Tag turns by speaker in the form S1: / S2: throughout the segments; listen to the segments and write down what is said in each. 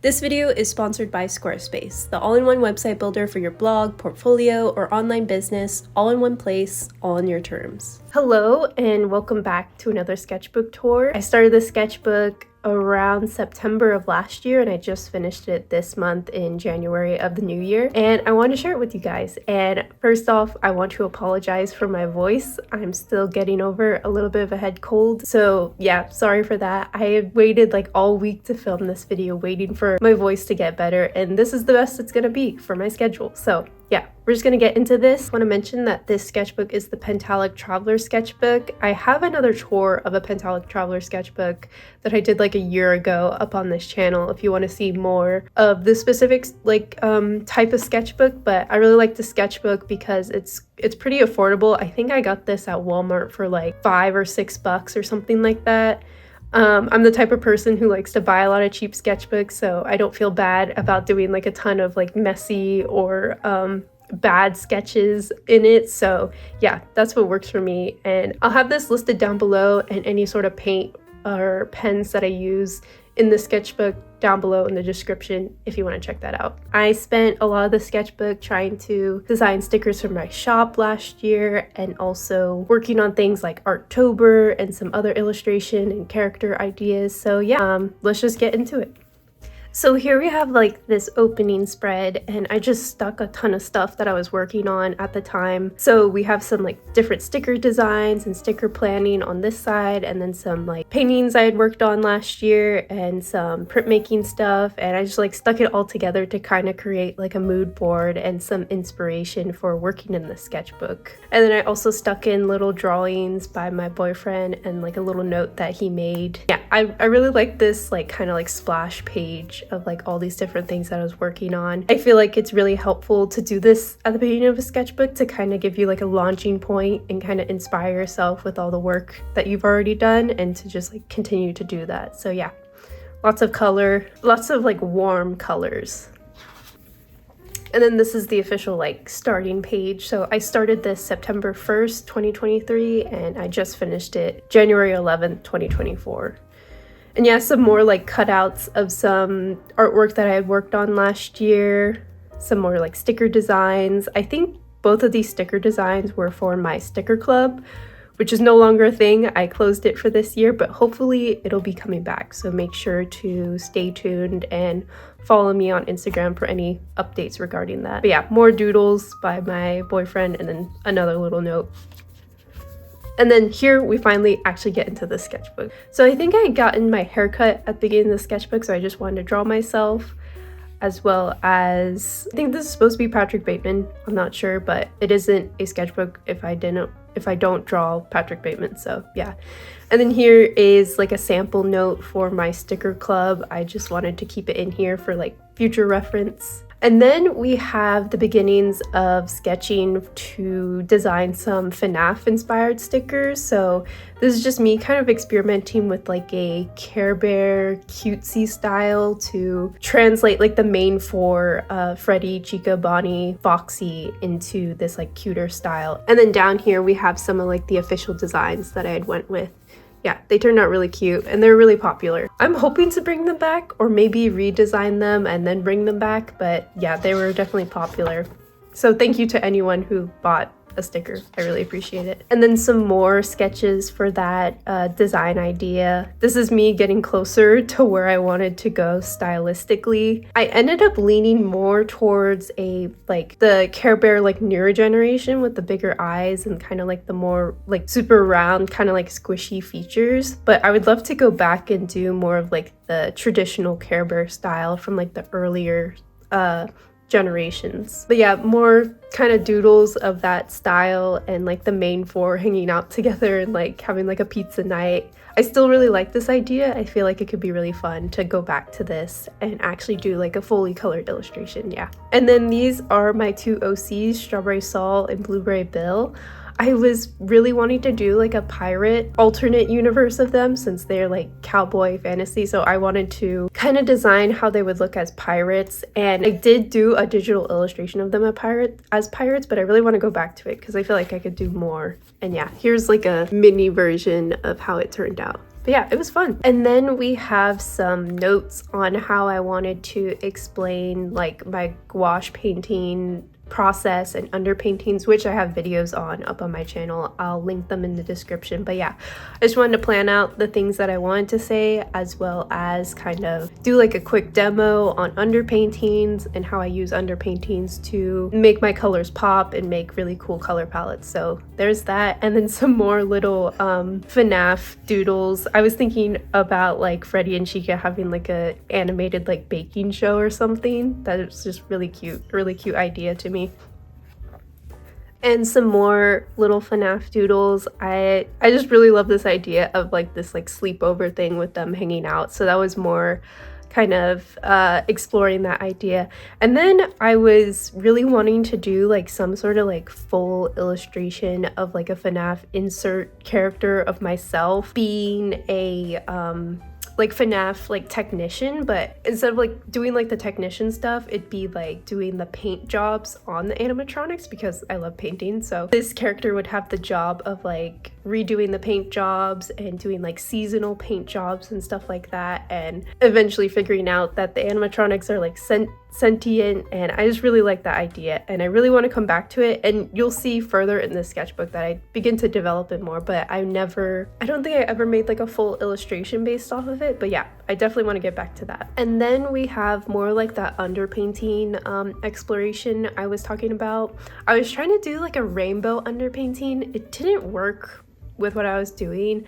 S1: This video is sponsored by Squarespace, the all-in-one website builder for your blog, portfolio, or online business, all in one place, all on your terms. Hello, and welcome back to another sketchbook tour. I started this sketchbook around September of last year, and I just finished it this month in January of the new year, and I want to share it with you guys. And first off, I want to apologize for my voice. I'm still getting over a little bit of a head cold, so yeah, sorry for that. I had waited like all week to film this video, waiting for my voice to get better, and this is the best it's gonna be for my schedule. So yeah, we're just gonna get into this. I want to mention that this sketchbook is the Pentalic Traveler Sketchbook. I have another tour of a Pentalic Traveler Sketchbook that I did like a year ago up on this channel if you want to see more of the specific type of sketchbook, but I really like the sketchbook because it's pretty affordable. I think I got this at Walmart for like $5 or $6 or something like that. I'm the type of person who likes to buy a lot of cheap sketchbooks, so I don't feel bad about doing like a ton of like messy or bad sketches in it. So yeah, that's what works for me. And I'll have this listed down below, and any sort of paint or pens that I use in the sketchbook down below in the description if you want to check that out. I spent a lot of the sketchbook trying to design stickers for my shop last year, and also working on things like Artober and some other illustration and character ideas. So yeah, let's just get into it. So here we have like this opening spread, and I just stuck a ton of stuff that I was working on at the time. So we have some like different sticker designs and sticker planning on this side, and then some like paintings I had worked on last year and some printmaking stuff, and I just like stuck it all together to kind of create like a mood board and some inspiration for working in the sketchbook. And then I also stuck in little drawings by my boyfriend and like a little note that he made. Yeah, I really like this like kind of like splash page of like all these different things that I was working on. I feel like it's really helpful to do this at the beginning of a sketchbook to kind of give you like a launching point and kind of inspire yourself with all the work that you've already done, and to just like continue to do that. So yeah, lots of color, lots of like warm colors. And then this is the official like starting page. So I started this September 1st, 2023, and I just finished it January 11th, 2024. And yeah, some more like cutouts of some artwork that I had worked on last year, some more like sticker designs. I think both of these sticker designs were for my sticker club, which is no longer a thing. I closed it for this year, but hopefully it'll be coming back. So make sure to stay tuned and follow me on Instagram for any updates regarding that. But yeah, more doodles by my boyfriend, and then another little note. And then here we finally actually get into the sketchbook. So I think I had gotten my haircut at the beginning of the sketchbook, so I just wanted to draw myself, as well as, I think this is supposed to be Patrick Bateman, I'm not sure, but it isn't a sketchbook if I don't draw Patrick Bateman, so yeah. And then here is like a sample note for my sticker club. I just wanted to keep it in here for like future reference. And then we have the beginnings of sketching to design some FNAF inspired stickers. So this is just me kind of experimenting with like a Care Bear cutesy style to translate like the main four, Freddy, Chica, Bonnie, Foxy, into this like cuter style. And then down here we have some of like the official designs that I had went with. Yeah, they turned out really cute and they're really popular. I'm hoping to bring them back, or maybe redesign them and then bring them back, but yeah, they were definitely popular. So thank you to anyone who bought a sticker. I really appreciate it. And then some more sketches for that design idea. This is me getting closer to where I wanted to go stylistically. I ended up leaning more towards a like the Care Bear like newer generation with the bigger eyes and kind of like the more like super round kind of like squishy features, but I would love to go back and do more of like the traditional Care Bear style from like the earlier generations. But yeah, more kind of doodles of that style, and like the main four hanging out together and like having like a pizza night. I still really like this idea. I feel like it could be really fun to go back to this and actually do like a fully colored illustration. Yeah. And then these are my two OCs, Strawberry Saul and Blueberry Bill. I was really wanting to do like a pirate alternate universe of them, since they're like cowboy fantasy, so I wanted to kind of design how they would look as pirates. And I did do a digital illustration of them as pirates, but I really want to go back to it because I feel like I could do more. And yeah, here's like a mini version of how it turned out. But yeah, it was fun. And then we have some notes on how I wanted to explain like my gouache painting process and underpaintings, which I have videos on up on my channel. I'll link them in the description. But yeah, I just wanted to plan out the things that I wanted to say, as well as kind of do like a quick demo on underpaintings and how I use underpaintings to make my colors pop and make really cool color palettes. So there's that. And then some more little FNAF doodles. I was thinking about like Freddie and Chica having like a animated like baking show or something. That is just really cute idea to me. And some more little FNAF doodles. I just really love this idea of like this like sleepover thing with them hanging out. So that was more kind of exploring that idea. And then I was really wanting to do like some sort of like full illustration of like a FNAF insert character of myself being a like FNAF like technician, but instead of like doing like the technician stuff, it'd be like doing the paint jobs on the animatronics, because I love painting. So this character would have the job of like redoing the paint jobs and doing like seasonal paint jobs and stuff like that, and eventually figuring out that the animatronics are like sentient. And I just really like that idea, and I really want to come back to it, and you'll see further in this sketchbook that I begin to develop it more. But I don't think I ever made like a full illustration based off of it. But yeah, I definitely want to get back to that. And then we have more like that underpainting exploration I was talking about. I was trying to do like a rainbow underpainting. It didn't work with what I was doing,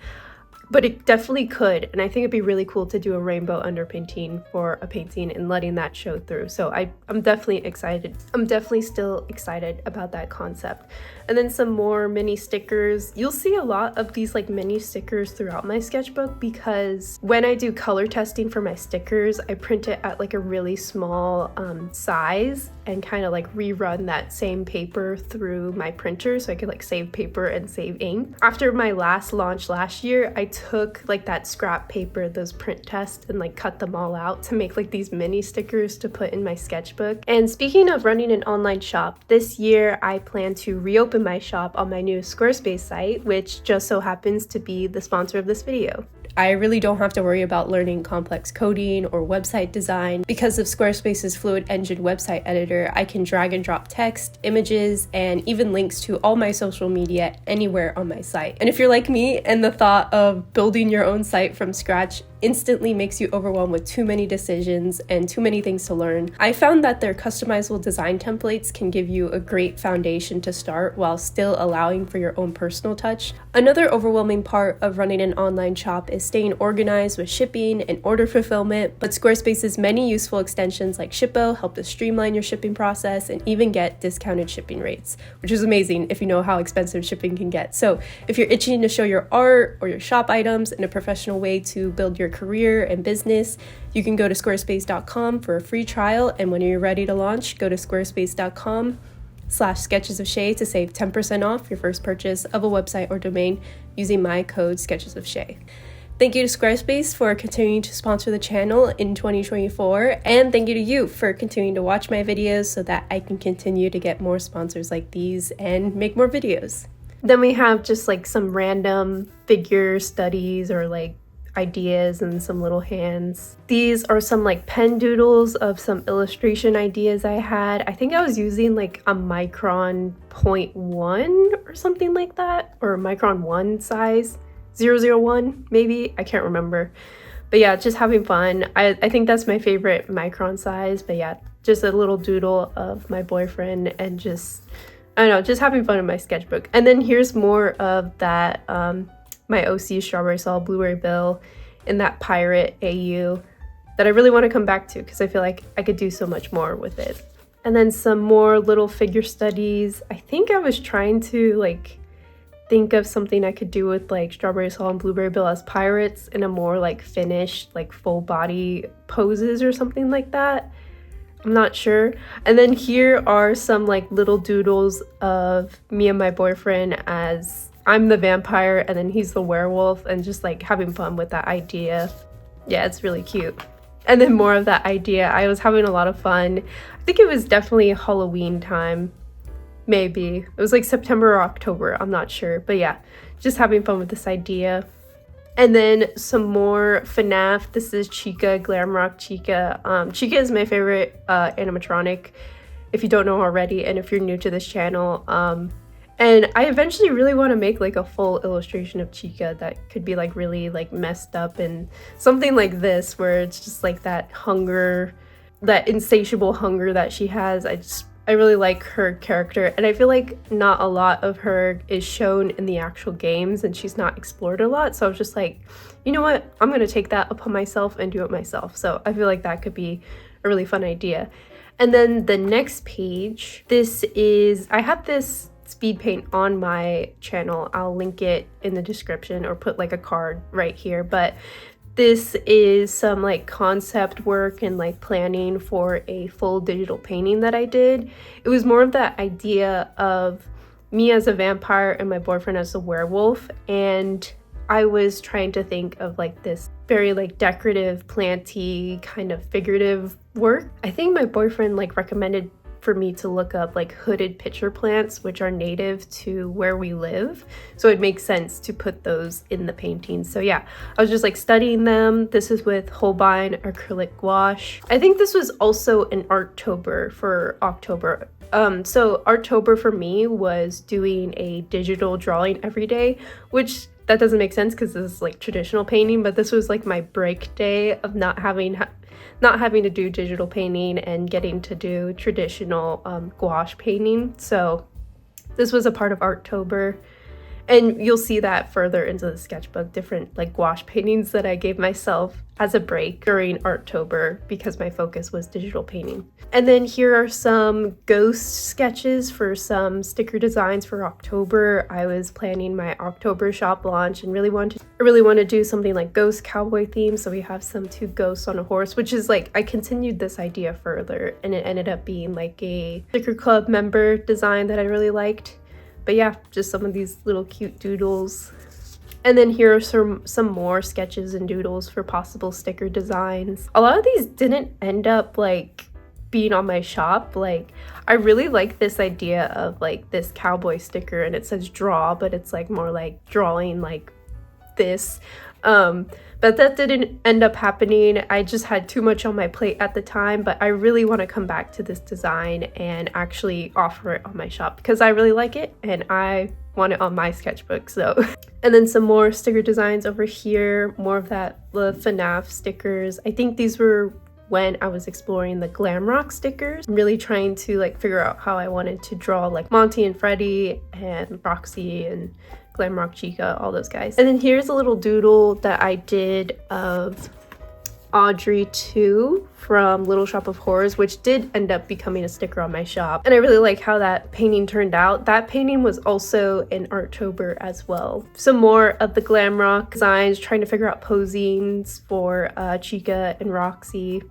S1: but it definitely could, and I think it'd be really cool to do a rainbow underpainting for a painting and letting that show through. So I'm definitely excited. I'm definitely still excited about that concept. And then some more mini stickers. You'll see a lot of these like mini stickers throughout my sketchbook, because when I do color testing for my stickers, I print it at like a really small size and kind of like rerun that same paper through my printer so I could like save paper and save ink. After my last launch last year, I took like that scrap paper, those print tests, and like cut them all out to make like these mini stickers to put in my sketchbook. And speaking of running an online shop, this year I plan to reopen my shop on my new Squarespace site, which just so happens to be the sponsor of this video. I really don't have to worry about learning complex coding or website design. Because of Squarespace's Fluid Engine website editor, I can drag and drop text, images, and even links to all my social media anywhere on my site. And if you're like me and the thought of building your own site from scratch instantly makes you overwhelmed with too many decisions and too many things to learn, I found that their customizable design templates can give you a great foundation to start while still allowing for your own personal touch. Another overwhelming part of running an online shop is staying organized with shipping and order fulfillment, but Squarespace's many useful extensions like Shippo help to streamline your shipping process and even get discounted shipping rates, which is amazing if you know how expensive shipping can get. So if you're itching to show your art or your shop items in a professional way to build your career and business, you can go to squarespace.com for a free trial, and when you're ready to launch, go to squarespace.com/sketchesofshay to save 10% off your first purchase of a website or domain using my code sketchesofshay. Thank you to Squarespace for continuing to sponsor the channel in 2024, and thank you to you for continuing to watch my videos so that I can continue to get more sponsors like these and make more videos. Then we have just like some random figure studies or like ideas and some little hands. These are some like pen doodles of some illustration ideas I had. I think I was using like a Micron 0.1 or something like that, or Micron 1 size. 001 maybe, I can't remember. But yeah, just having fun. I think that's my favorite Micron size. But yeah, just a little doodle of my boyfriend and just, I don't know, just having fun in my sketchbook. And then here's more of that my OC Strawberry Saul Blueberry Bill in that pirate AU that I really want to come back to because I feel like I could do so much more with it. And then some more little figure studies. I think I was trying to like think of something I could do with like Strawberry Saul and Blueberry Bill as pirates in a more like finished like full body poses or something like that. I'm not sure. And then here are some like little doodles of me and my boyfriend as I'm the vampire and then he's the werewolf, and just like having fun with that idea. Yeah, it's really cute. And then more of that idea. I was having a lot of fun. I think it was definitely Halloween time. Maybe. It was like September or October. I'm not sure. But yeah, just having fun with this idea. And then some more FNAF. This is Chica, Glamrock Chica. Chica is my favorite animatronic, if you don't know already, and if you're new to this channel. And I eventually really want to make like a full illustration of Chica that could be like really like messed up and something like this, where it's just like that hunger, that insatiable hunger that she has. I really like her character, and I feel like not a lot of her is shown in the actual games, and she's not explored a lot. So I was just like, you know what, I'm gonna take that upon myself and do it myself. So I feel like that could be a really fun idea. And then the next page, I have this speed paint on my channel. I'll link it in the description or put like a card right here, but this is some like concept work and like planning for a full digital painting that I did. It was more of that idea of me as a vampire and my boyfriend as a werewolf, and I was trying to think of like this very like decorative, planty kind of figurative work. I think my boyfriend like recommended for me to look up like hooded pitcher plants, which are native to where we live. So it makes sense to put those in the painting. So yeah, I was just like studying them. This is with Holbein Acrylic Gouache. I think this was also an Artober for October. So Artober for me was doing a digital drawing every day, which that doesn't make sense because this is like traditional painting, but this was like my break day of not having to do digital painting and getting to do traditional gouache painting. So this was a part of Artober, and you'll see that further into the sketchbook, different like gouache paintings that I gave myself as a break during Artober because my focus was digital painting. And then here are some ghost sketches for some sticker designs for October. I was planning my October shop launch and really want to do something like ghost cowboy theme. So we have some two ghosts on a horse, which is like, I continued this idea further, and it ended up being like a sticker club member design that I really liked. But yeah, just some of these little cute doodles. And then here are some more sketches and doodles for possible sticker designs. A lot of these didn't end up like being on my shop. Like, I really like this idea of like this cowboy sticker, and it says draw, but it's like more like drawing like this. But that didn't end up happening. I just had too much on my plate at the time, but I really want to come back to this design and actually offer it on my shop because I really like it and I want it on my sketchbook. So, and then some more sticker designs over here, more of the FNAF stickers. I think these were when I was exploring the Glamrock stickers. I'm really trying to like figure out how I wanted to draw like Monty and Freddie and Roxy and Glamrock Chica, all those guys. And then here's a little doodle that I did of Audrey 2 from Little Shop of Horrors, which did end up becoming a sticker on my shop. And I really like how that painting turned out. That painting was also in Artober as well. Some more of the Glamrock designs, trying to figure out posings for Chica and Roxy.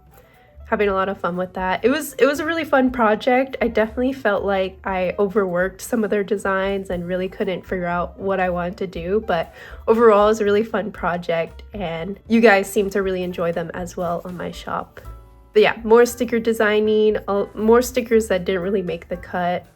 S1: Having a lot of fun with that. It was a really fun project. I definitely felt like I overworked some of their designs and really couldn't figure out what I wanted to do, but overall it was a really fun project and you guys seem to really enjoy them as well on my shop. But yeah, more sticker designing, more stickers that didn't really make the cut.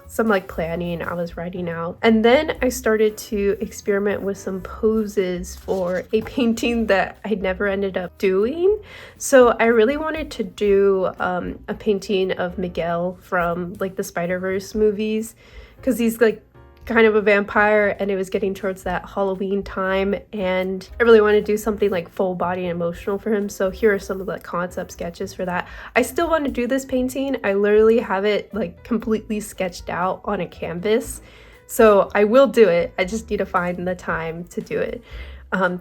S1: Some like planning I was writing out. And then I started to experiment with some poses for a painting that I never ended up doing. So I really wanted to do a painting of Miguel from like the Spider-Verse movies, because he's like kind of a vampire and it was getting towards that Halloween time and I really want to do something like full body and emotional for him. So here are some of the concept sketches for that. I still want to do this painting. I literally have it like completely sketched out on a canvas, so I will do it. I just need to find the time to do it.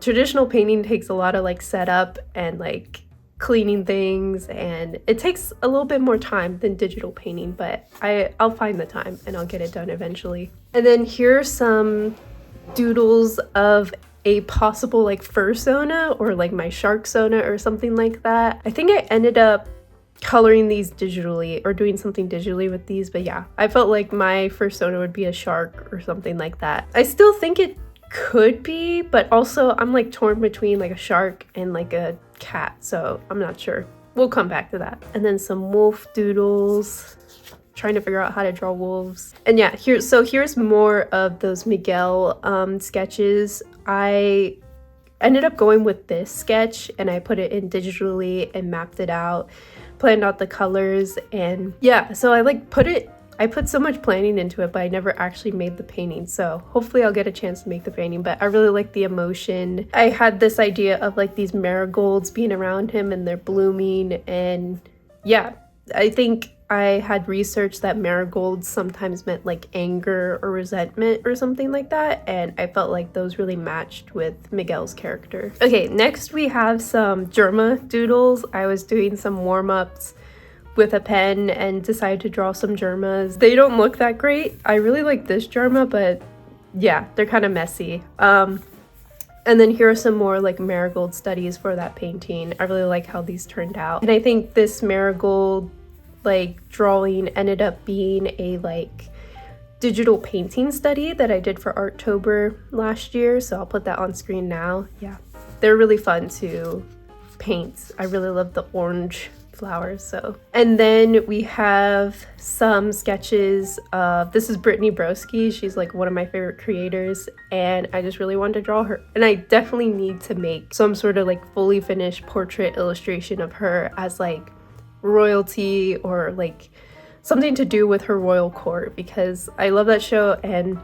S1: Traditional painting takes a lot of like setup and like cleaning things, and it takes a little bit more time than digital painting, but I'll find the time and I'll get it done eventually. And then here are some doodles of a possible like fursona or like my sharksona or something like that. I think I ended up coloring these digitally or doing something digitally with these, but yeah, I felt like my fursona would be a shark or something like that. I still think it could be, but also I'm like torn between like a shark and like a cat, so I'm not sure. We'll come back to that. And then some wolf doodles, trying to figure out how to draw wolves. And yeah, here's more of those Miguel sketches. I ended up going with this sketch and I put it in digitally and mapped it out, planned out the colors, and yeah, so I put so much planning into it, but I never actually made the painting. So hopefully I'll get a chance to make the painting, but I really like the emotion. I had this idea of like these marigolds being around him and they're blooming, and yeah, I think I had researched that marigolds sometimes meant like anger or resentment or something like that, and I felt like those really matched with Miguel's character. Okay, next we have some Germa doodles. I was doing some warm-ups with a pen and decided to draw some Germas. They don't look that great. I really like this Germa, but yeah, they're kind of messy. And then here are some more like marigold studies for that painting. I really like how these turned out. And I think this marigold like drawing ended up being a like digital painting study that I did for Artober last year, so I'll put that on screen now. Yeah, they're really fun to paint. I really love the orange flowers. So, and then we have some sketches of, this is Brittany Broski. She's like one of my favorite creators, and I just really wanted to draw her, and I definitely need to make some sort of like fully finished portrait illustration of her as like royalty or like something to do with her royal court, because I love that show and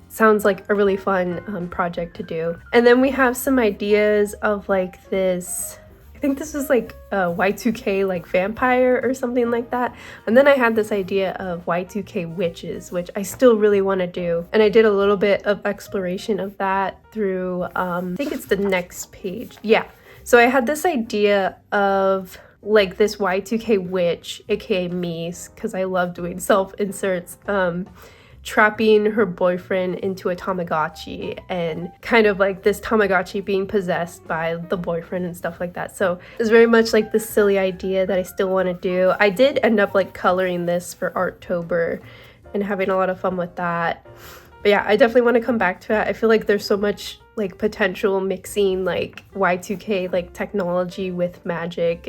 S1: sounds like a really fun project to do. And then we have some ideas of like this, I think this is like a Y2K like vampire or something like that. And then I had this idea of Y2K witches, which I still really want to do, and I did a little bit of exploration of that through I think it's the next page. Yeah, so I had this idea of like this Y2K witch, aka me, because I love doing self-inserts, trapping her boyfriend into a Tamagotchi, and kind of like this Tamagotchi being possessed by the boyfriend and stuff like that. So it's very much like this silly idea that I still want to do. I did end up like coloring this for Artober and having a lot of fun with that. But yeah, I definitely want to come back to it. I feel like there's so much like potential mixing like Y2K like technology with magic.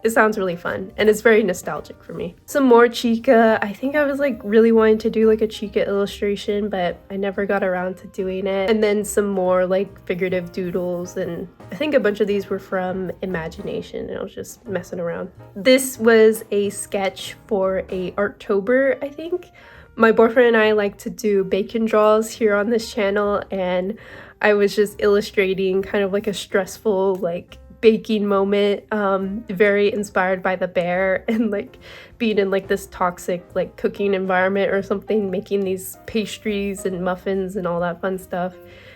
S1: It sounds really fun, and it's very nostalgic for me. Some more Chica. I think I was like really wanting to do like a Chica illustration, but I never got around to doing it. And then some more like figurative doodles, and I think a bunch of these were from Imagination, and I was just messing around. This was a sketch for a Artober, I think. My boyfriend and I like to do bacon draws here on this channel, and I was just illustrating kind of like a stressful like baking moment, very inspired by the bear and like being in like this toxic like cooking environment or something, making these pastries and muffins and all that fun stuff.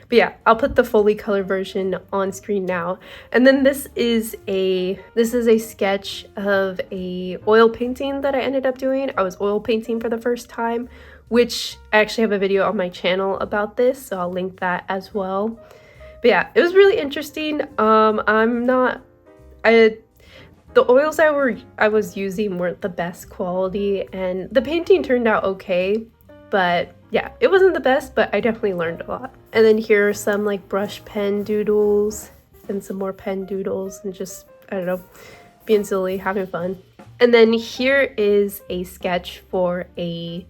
S1: But yeah, I'll put the fully color version on screen now. And then this is a sketch of a oil painting that I ended up doing. I was oil painting for the first time, which I actually have a video on my channel about this, so I'll link that as well. But yeah, it was really interesting. The oils I was using weren't the best quality, and the painting turned out okay, but yeah, it wasn't the best, but I definitely learned a lot. And then here are some like brush pen doodles and some more pen doodles, and just, I don't know, being silly, having fun. And then here is a sketch for a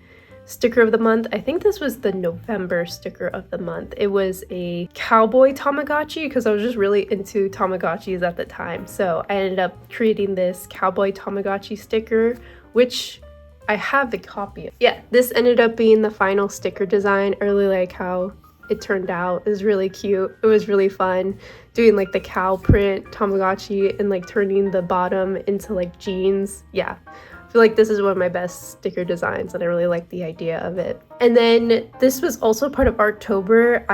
S1: sticker of the month. I think this was the November sticker of the month. It was a cowboy Tamagotchi, because I was just really into Tamagotchis at the time. So I ended up creating this cowboy Tamagotchi sticker, which I have the copy of. Yeah, this ended up being the final sticker design. I really like how it turned out. It was really cute. It was really fun doing like the cow print Tamagotchi and like turning the bottom into like jeans. Yeah, I feel like this is one of my best sticker designs, and I really like the idea of it. And then this was also part of Artober.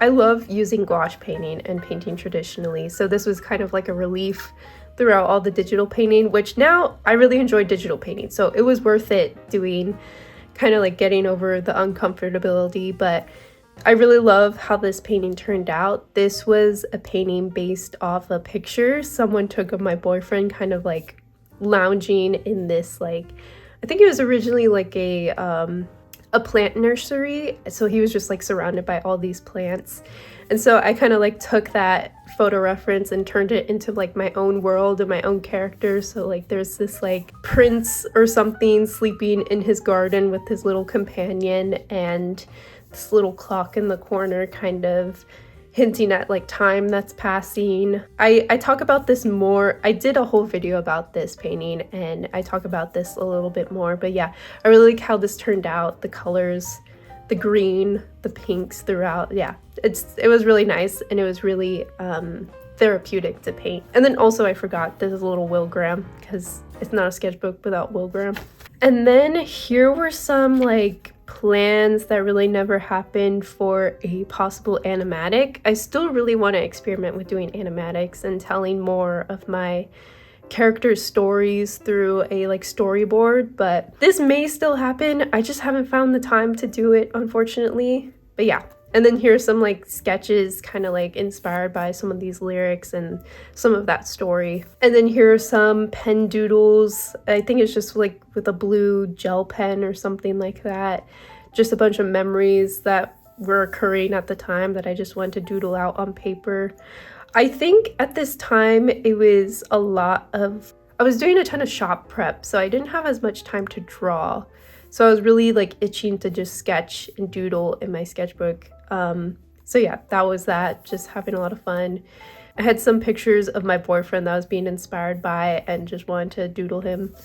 S1: I love using gouache painting and painting traditionally, so this was kind of like a relief throughout all the digital painting, which now I really enjoy digital painting, so it was worth it doing, kind of like getting over the uncomfortability. But I really love how this painting turned out. This was a painting based off a picture someone took of my boyfriend kind of like lounging in this, like, I think it was originally like a plant nursery, so he was just like surrounded by all these plants. And so I kind of like took that photo reference and turned it into like my own world and my own character. So like there's this like prince or something sleeping in his garden with his little companion, and this little clock in the corner kind of hinting at like time that's passing. I talk about this more. I did a whole video about this painting and I talk about this a little bit more, but yeah, I really like how this turned out, the colors, the green, the pinks throughout. Yeah, it was really nice and it was really therapeutic to paint. And then also I forgot this is a little Wilgram because it's not a sketchbook without Wilgram. And then here were some like plans that really never happened for a possible animatic. I still really want to experiment with doing animatics and telling more of my characters' stories through a like storyboard, but this may still happen. I just haven't found the time to do it, unfortunately. But yeah. And then here's some like sketches kind of like inspired by some of these lyrics and some of that story. And then here are some pen doodles. I think it's just like with a blue gel pen or something like that. Just a bunch of memories that were occurring at the time that I just wanted to doodle out on paper. I think at this time it was a lot of, I was doing a ton of shop prep, so I didn't have as much time to draw. So I was really like itching to just sketch and doodle in my sketchbook. So yeah, that was that, just having a lot of fun. I had some pictures of my boyfriend that I was being inspired by and just wanted to doodle him.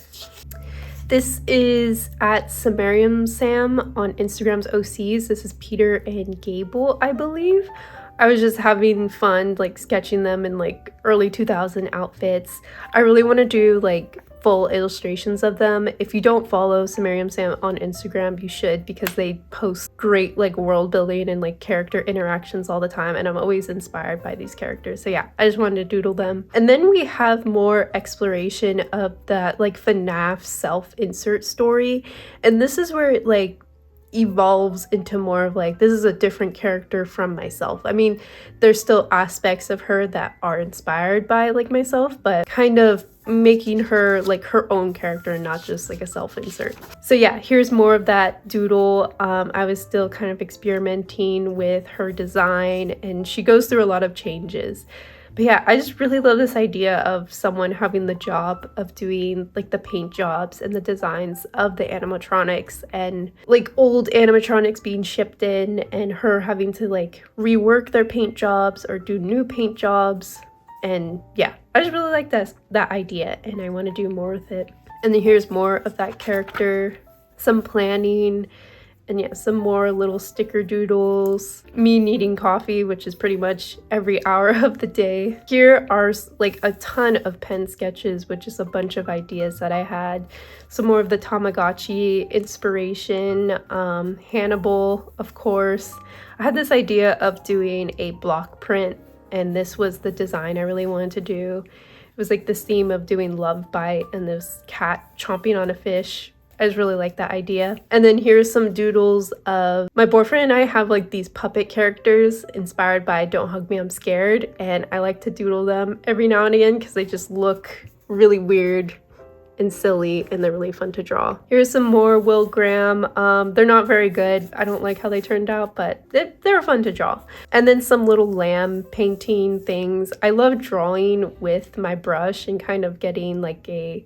S1: This is at Samarium Sam on Instagram's OCs. This is Peter and Gable, I believe. I was just having fun like sketching them in like early 2000 outfits. I really want to do like full illustrations of them. If you don't follow Samarium Sam on Instagram, you should, because they post great like world building and like character interactions all the time, and I'm always inspired by these characters. So yeah, I just wanted to doodle them. And then we have more exploration of that like FNAF self-insert story, and this is where it like evolves into more of like, this is a different character from myself. I mean, there's still aspects of her that are inspired by like myself, but kind of making her like her own character and not just like a self-insert. So yeah, here's more of that doodle. I was still kind of experimenting with her design and she goes through a lot of changes. But yeah, I just really love this idea of someone having the job of doing like the paint jobs and the designs of the animatronics, and like old animatronics being shipped in and her having to like rework their paint jobs or do new paint jobs. And yeah, I just really like that idea and I want to do more with it. And then here's more of that character, some planning, and yeah, some more little sticker doodles, me needing coffee, which is pretty much every hour of the day. Here are like a ton of pen sketches, which is a bunch of ideas that I had. Some more of the Tamagotchi inspiration, Hannibal, of course. I had this idea of doing a block print, and this was the design I really wanted to do. It was like this theme of doing love bite and this cat chomping on a fish. I just really like that idea. And then here's some doodles of my boyfriend and I have like these puppet characters inspired by Don't Hug Me, I'm Scared. And I like to doodle them every now and again because they just look really weird and silly and they're really fun to draw. Here's some more Will Graham. They're not very good. I don't like how they turned out, but they're fun to draw. And then some little lamb painting things. I love drawing with my brush and kind of getting like a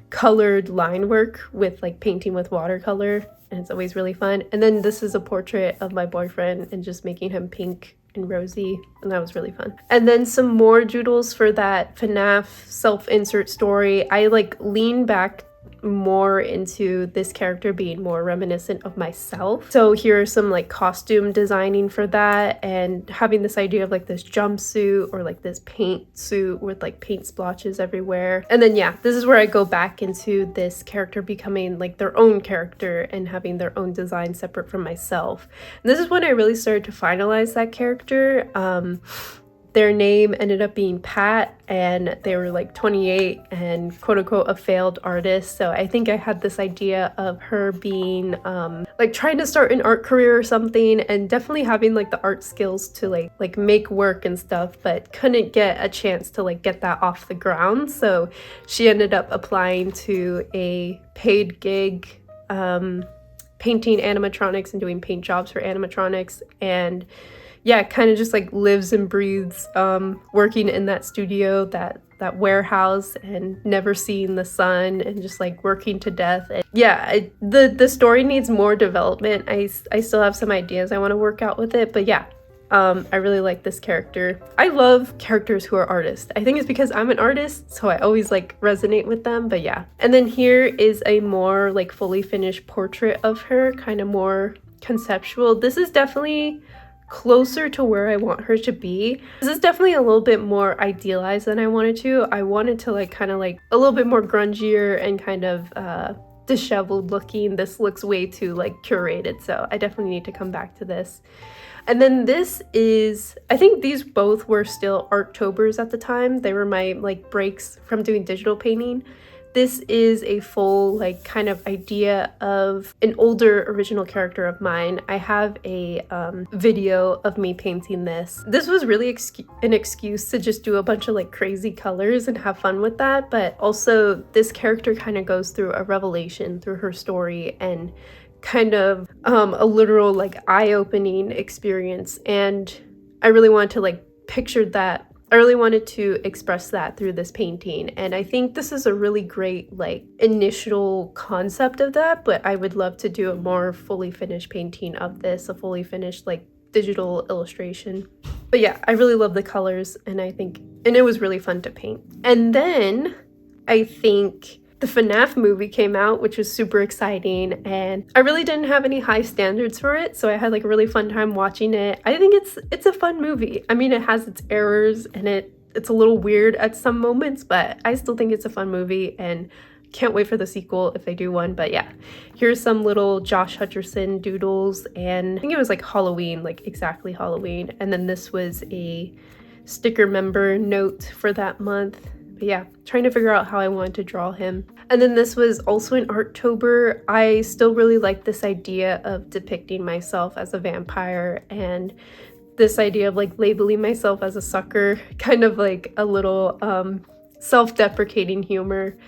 S1: colored line work with like painting with watercolor, and it's always really fun. And then this is a portrait of my boyfriend and just making him pink and rosy, and that was really fun. And then some more doodles for that FNAF self-insert story. I like lean back more into this character being more reminiscent of myself. So here are some like costume designing for that, and having this idea of like this jumpsuit or like this paint suit with like paint splotches everywhere. And then yeah, this is where I go back into this character becoming like their own character and having their own design separate from myself. And this is when I really started to finalize that character. Their name ended up being Pat, and they were like 28 and quote unquote a failed artist. So I think I had this idea of her being like trying to start an art career or something, and definitely having like the art skills to like make work and stuff, but couldn't get a chance to like get that off the ground. So she ended up applying to a paid gig painting animatronics and doing paint jobs for animatronics, and yeah, kind of just like lives and breathes working in that studio, that warehouse, and never seeing the sun and just like working to death. And yeah, the story needs more development. I still have some ideas I want to work out with it, but yeah, I really like this character. I love characters who are artists. I think it's because I'm an artist, so I always like resonate with them, but yeah. And then here is a more like fully finished portrait of her, kind of more conceptual. This is definitely closer to where I want her to be. This is definitely a little bit more idealized than I wanted to. I wanted to like kind of like a little bit more grungier and kind of disheveled looking. This looks way too like curated, so I definitely need to come back to this. And then this is, I think these both were still Artobers at the time. They were my like breaks from doing digital painting. This is a full like kind of idea of an older original character of mine. I have a video of me painting this. This was really an excuse to just do a bunch of like crazy colors and have fun with that. But also this character kind of goes through a revelation through her story and kind of a literal like eye-opening experience. And I really wanted to like picture that. I really wanted to express that through this painting, and I think this is a really great like initial concept of that, but I would love to do a more fully finished painting of this, a fully finished like digital illustration. But yeah, I really love the colors, and it was really fun to paint. And then I think the FNAF movie came out, which was super exciting, and I really didn't have any high standards for it, so I had like a really fun time watching it. I think it's a fun movie. I mean, it has its errors and it's a little weird at some moments, but I still think it's a fun movie and can't wait for the sequel if they do one. But yeah, here's some little Josh Hutcherson doodles, and I think it was like Halloween, like exactly Halloween. And then this was a sticker member note for that month. But yeah, trying to figure out how I wanted to draw him. And then this was also in Artober. I still really like this idea of depicting myself as a vampire and this idea of like labeling myself as a sucker, kind of like a little self-deprecating humor.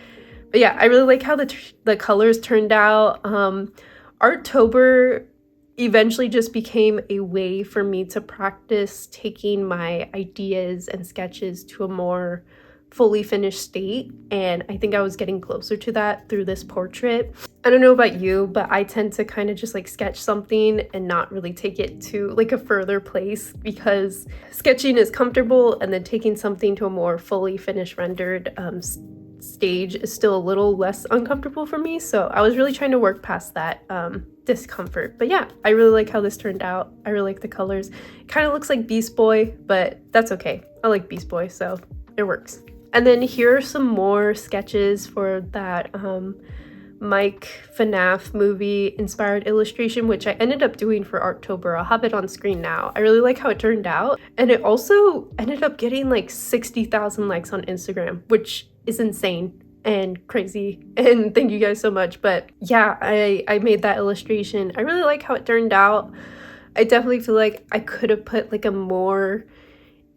S1: But yeah, I really like how the colors turned out. Artober eventually just became a way for me to practice taking my ideas and sketches to a more fully finished state, and I think I was getting closer to that through this portrait. I don't know about you, but I tend to kind of just like sketch something and not really take it to like a further place, because sketching is comfortable and then taking something to a more fully finished rendered stage is still a little less uncomfortable for me. So I was really trying to work past that discomfort. But yeah, I really like how this turned out. I really like the colors. It kind of looks like Beast Boy, but that's okay. I like Beast Boy, so it works. And then here are some more sketches for that Mike FNAF movie inspired illustration, which I ended up doing for Artober. I'll have it on screen now. I really like how it turned out. And it also ended up getting like 60,000 likes on Instagram, which is insane and crazy. And thank you guys so much. But yeah, I made that illustration. I really like how it turned out. I definitely feel like I could have put like a more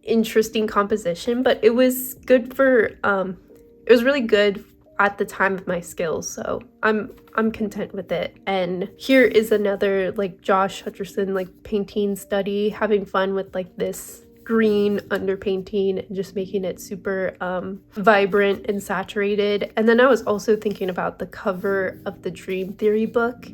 S1: interesting composition, but it was good for it was really good at the time of my skills, so I'm content with it. And here is another like Josh Hutcherson like painting study, having fun with like this green underpainting and just making it super vibrant and saturated. And then I was also thinking about the cover of the Dream Theory book,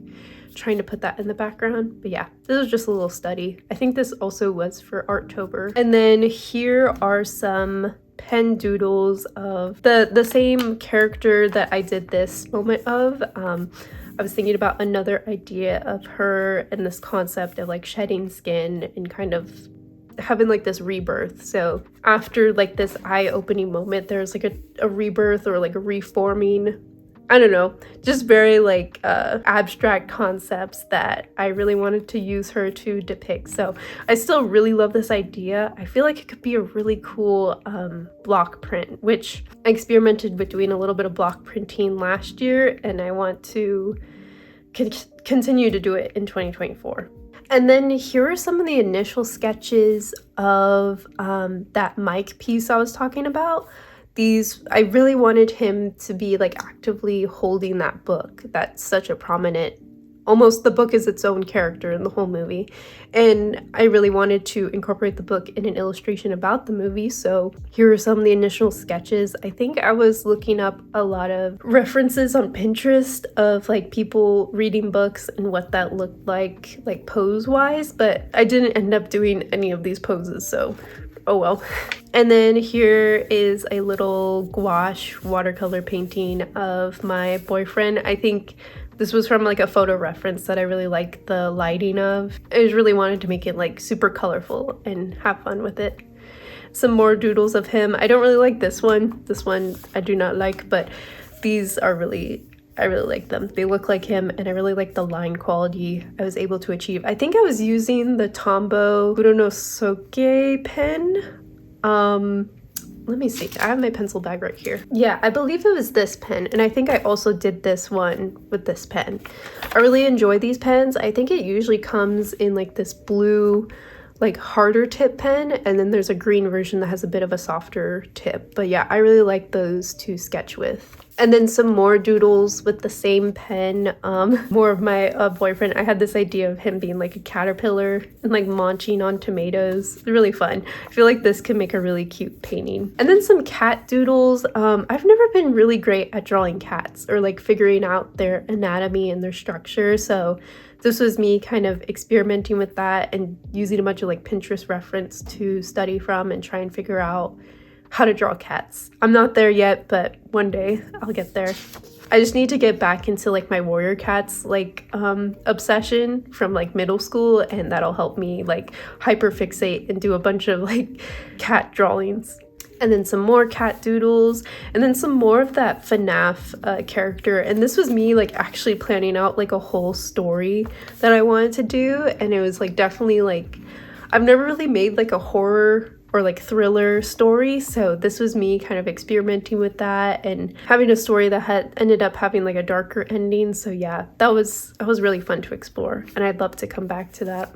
S1: trying to put that in the background. But yeah, this was just a little study. I think this also was for Artober. And then here are some pen doodles of the same character that I did this moment of. I was thinking about another idea of her and this concept of like shedding skin and kind of having like this rebirth. So after like this eye-opening moment, there's like a rebirth or like a reforming. I don't know, just very like abstract concepts that I really wanted to use her to depict. So I still really love this idea. I feel like it could be a really cool block print, which I experimented with doing a little bit of block printing last year, and I want to continue to do it in 2024. And then here are some of the initial sketches of that Mike piece I was talking about. I really wanted him to be like actively holding that book. That's such a prominent almost the book is its own character in the whole movie. And I really wanted to incorporate the book in an illustration about the movie. So here are some of the initial sketches. I think I was looking up a lot of references on Pinterest of like people reading books and what that looked like pose wise, but I didn't end up doing any of these poses, so oh well. And then here is a little gouache watercolor painting of my boyfriend. I think this was from like a photo reference that I really liked the lighting of. I just really wanted to make it like super colorful and have fun with it. Some more doodles of him. I don't really like this one. This one I do not like, but these are I really like them. They look like him, and I really like the line quality I was able to achieve. I think I was using the Tombow Fudenosuke pen. Let me see. I have my pencil bag right here. Yeah, I believe it was this pen, and I think I also did this one with this pen. I really enjoy these pens. I think it usually comes in like this blue, like harder tip pen, and then there's a green version that has a bit of a softer tip. But yeah, I really like those to sketch with. And then some more doodles with the same pen. More of my boyfriend. I had this idea of him being like a caterpillar and like munching on tomatoes. It's really fun. I feel like this can make a really cute painting. And then some cat doodles. I've never been really great at drawing cats or like figuring out their anatomy and their structure. So this was me kind of experimenting with that and using a bunch of like Pinterest reference to study from and try and figure out how to draw cats. I'm not there yet, but one day I'll get there. I just need to get back into like my warrior cats like obsession from like middle school, and that'll help me like hyperfixate and do a bunch of like cat drawings. And then some more cat doodles, and then some more of that FNAF character. And this was me like actually planning out like a whole story that I wanted to do, and it was like definitely like I've never really made like a horror or like thriller story, so this was me kind of experimenting with that and having a story that had ended up having like a darker ending. So yeah, that was really fun to explore, and I'd love to come back to that.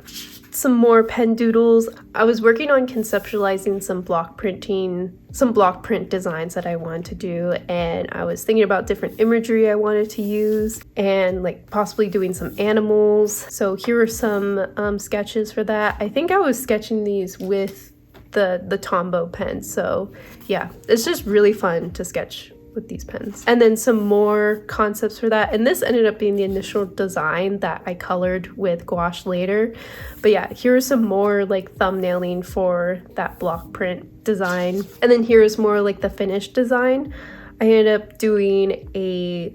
S1: Some more pen doodles. I was working on conceptualizing some block print designs that I wanted to do, and I was thinking about different imagery I wanted to use and like possibly doing some animals. So here are some sketches for that. I think I was sketching these with the Tombow pen, so yeah, it's just really fun to sketch with these pens. And then some more concepts for that, and this ended up being the initial design that I colored with gouache later. But yeah, here's some more like thumbnailing for that block print design, and then here's more like the finished design. I ended up doing a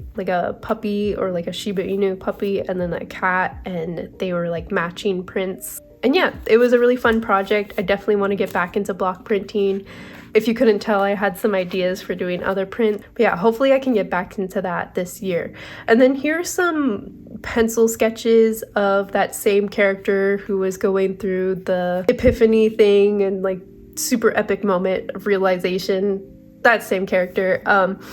S1: puppy, or like a Shiba Inu puppy, and then a cat, and they were like matching prints. And yeah, it was a really fun project. I definitely want to get back into block printing. If you couldn't tell, I had some ideas for doing other print. But yeah, hopefully I can get back into that this year. And then here's some pencil sketches of that same character who was going through the epiphany thing and like super epic moment of realization. That same character.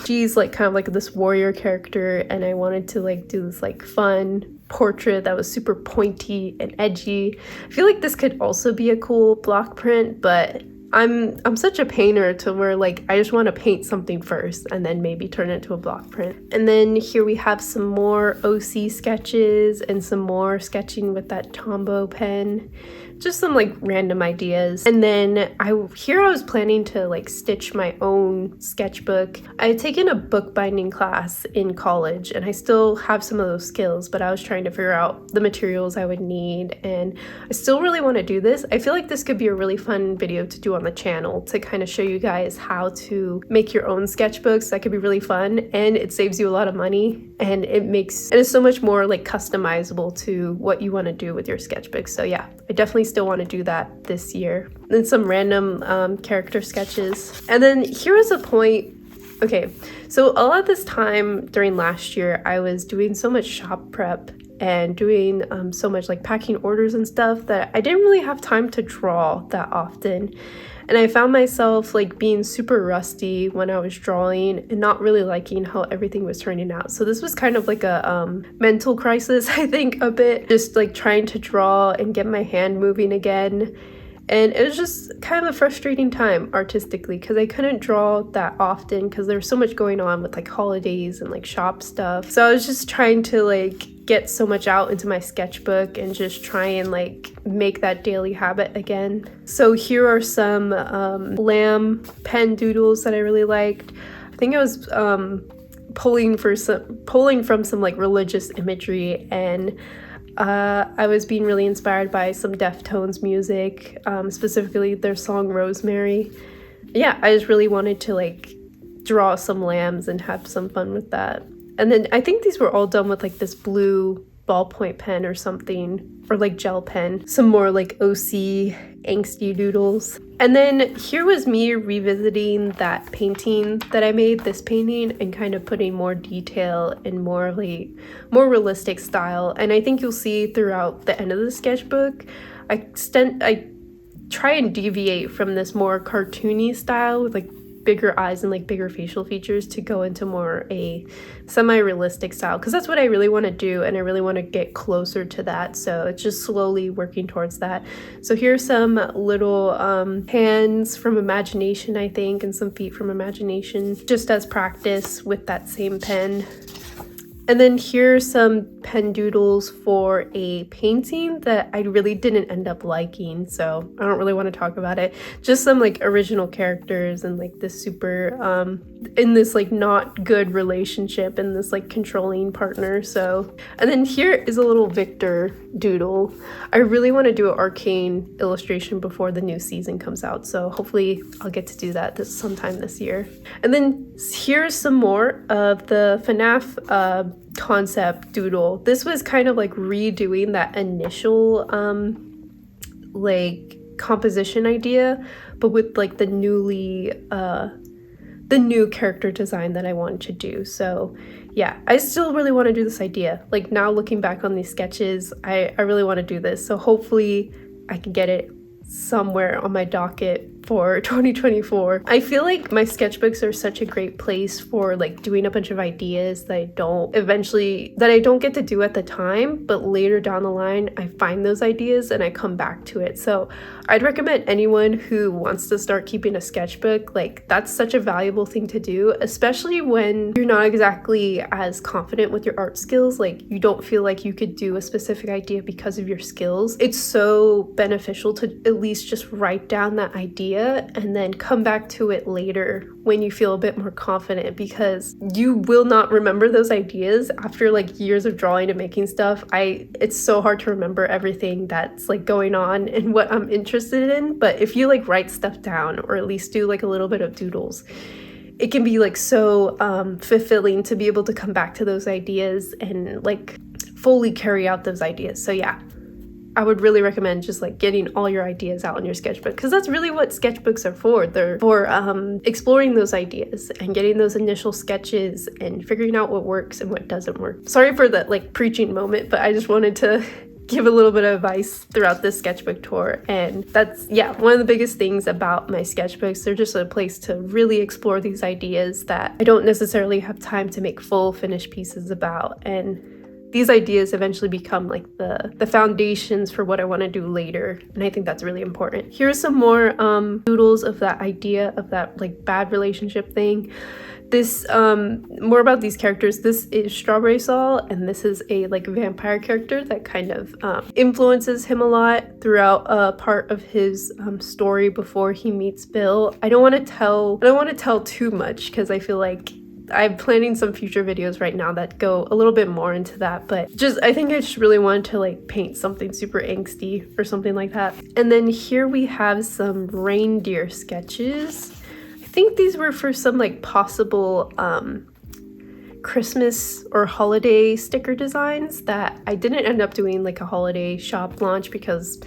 S1: She's like kind of like this warrior character, and I wanted to like do this like fun portrait that was super pointy and edgy. I feel like this could also be a cool block print, but I'm such a painter to where like I just want to paint something first and then maybe turn it to a block print. And then here we have some more OC sketches and some more sketching with that Tombow pen. Just some like random ideas. And then I was planning to like stitch my own sketchbook. I had taken a bookbinding class in college, and I still have some of those skills, but I was trying to figure out the materials I would need, and I still really want to do this. I feel like this could be a really fun video to do on the channel to kind of show you guys how to make your own sketchbooks. That could be really fun, and it saves you a lot of money, and it's so much more like customizable to what you want to do with your sketchbook. So yeah, I definitely still want to do that this year. Then some random character sketches. And then here was a point. Okay, so a lot of this time during last year, I was doing so much shop prep and doing so much like packing orders and stuff that I didn't really have time to draw that often. And I found myself like being super rusty when I was drawing and not really liking how everything was turning out. So this was kind of like a mental crisis, I think, a bit. Just like trying to draw and get my hand moving again. And it was just kind of a frustrating time artistically because I couldn't draw that often because there was so much going on with like holidays and like shop stuff. So I was just trying to like get so much out into my sketchbook and just try and like make that daily habit again. So here are some lamb pen doodles that I really liked. I think I was pulling from some like religious imagery, and I was being really inspired by some Deftones music, specifically their song Rosemary. Yeah, I just really wanted to like draw some lambs and have some fun with that. And then I think these were all done with like this blue ballpoint pen or something, or like gel pen. Some more like OC angsty doodles. And then here was me revisiting that painting that I made, this painting, and kind of putting more detail and more realistic style. And I think you'll see throughout the end of the sketchbook, I try and deviate from this more cartoony style with like bigger eyes and like bigger facial features to go into more a semi-realistic style, because that's what I really want to do, and I really want to get closer to that. So it's just slowly working towards that. So here's some little hands from imagination, I think, and some feet from imagination, just as practice with that same pen. And then here's some pen doodles for a painting that I really didn't end up liking, so I don't really want to talk about it. Just some like original characters and like this super in this like not good relationship and this like controlling partner. So, and then here is a little Victor doodle. I really want to do an Arcane illustration before the new season comes out, so hopefully I'll get to do that sometime this year. And then here's some more of the FNAF concept doodle. This was kind of like redoing that initial like composition idea, but with like the new character design that I wanted to do. So yeah, I still really want to do this idea. Like now looking back on these sketches, I really want to do this. So hopefully I can get it somewhere on my docket for 2024. I feel like my sketchbooks are such a great place for like doing a bunch of ideas that I don't get to do at the time, but later down the line I find those ideas and I come back to it. So I'd recommend anyone who wants to start keeping a sketchbook, like that's such a valuable thing to do, especially when you're not exactly as confident with your art skills. Like you don't feel like you could do a specific idea because of your skills. It's so beneficial to at least just write down that idea and then come back to it later when you feel a bit more confident, because you will not remember those ideas after like years of drawing and making stuff. It's so hard to remember everything that's like going on and what I'm interested in, but if you like write stuff down or at least do like a little bit of doodles, it can be like so fulfilling to be able to come back to those ideas and like fully carry out those ideas. So yeah, I would really recommend just like getting all your ideas out in your sketchbook, because that's really what sketchbooks are for. They're for exploring those ideas and getting those initial sketches and figuring out what works and what doesn't work. Sorry for that like preaching moment, but I just wanted to give a little bit of advice throughout this sketchbook tour. And that's, yeah, one of the biggest things about my sketchbooks. They're just a place to really explore these ideas that I don't necessarily have time to make full finished pieces about. And these ideas eventually become like the foundations for what I want to do later. And I think that's really important. Here's some more doodles of that idea of that like bad relationship thing. This more about these characters. This is Strawberry Saul, and this is a like vampire character that kind of influences him a lot throughout a part of his story before he meets Bill. I don't want to tell too much, because I feel like I'm planning some future videos right now that go a little bit more into that, but I think I just really wanted to like paint something super angsty or something like that. And then here we have some reindeer sketches. I think these were for some like possible Christmas or holiday sticker designs that I didn't end up doing like a holiday shop launch because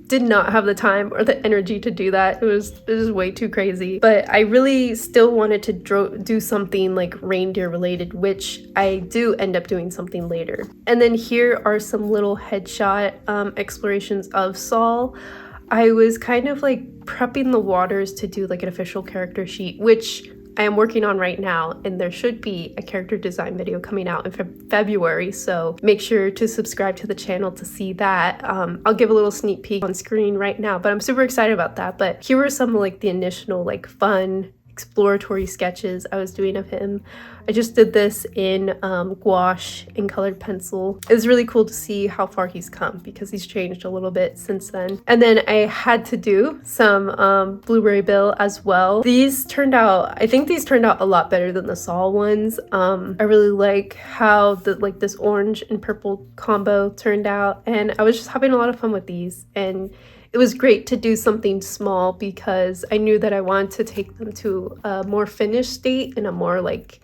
S1: did not have the time or the energy to do that. It was way too crazy. But I really still wanted to do something like reindeer related, which I do end up doing something later. And then here are some little headshot explorations of Saul. I was kind of like prepping the waters to do like an official character sheet, which I am working on right now, and there should be a character design video coming out in February, so make sure to subscribe to the channel to see that. I'll give a little sneak peek on screen right now, but I'm super excited about that. But here were some like the initial like fun exploratory sketches I was doing of him. I just did this in gouache and colored pencil. It's really cool to see how far he's come because he's changed a little bit since then. And then I had to do some Blueberry Bill as well. These turned out, I think these turned out a lot better than the Saul ones. I really like how this orange and purple combo turned out, and I was just having a lot of fun with these. And it was great to do something small because I knew that I wanted to take them to a more finished state and a more like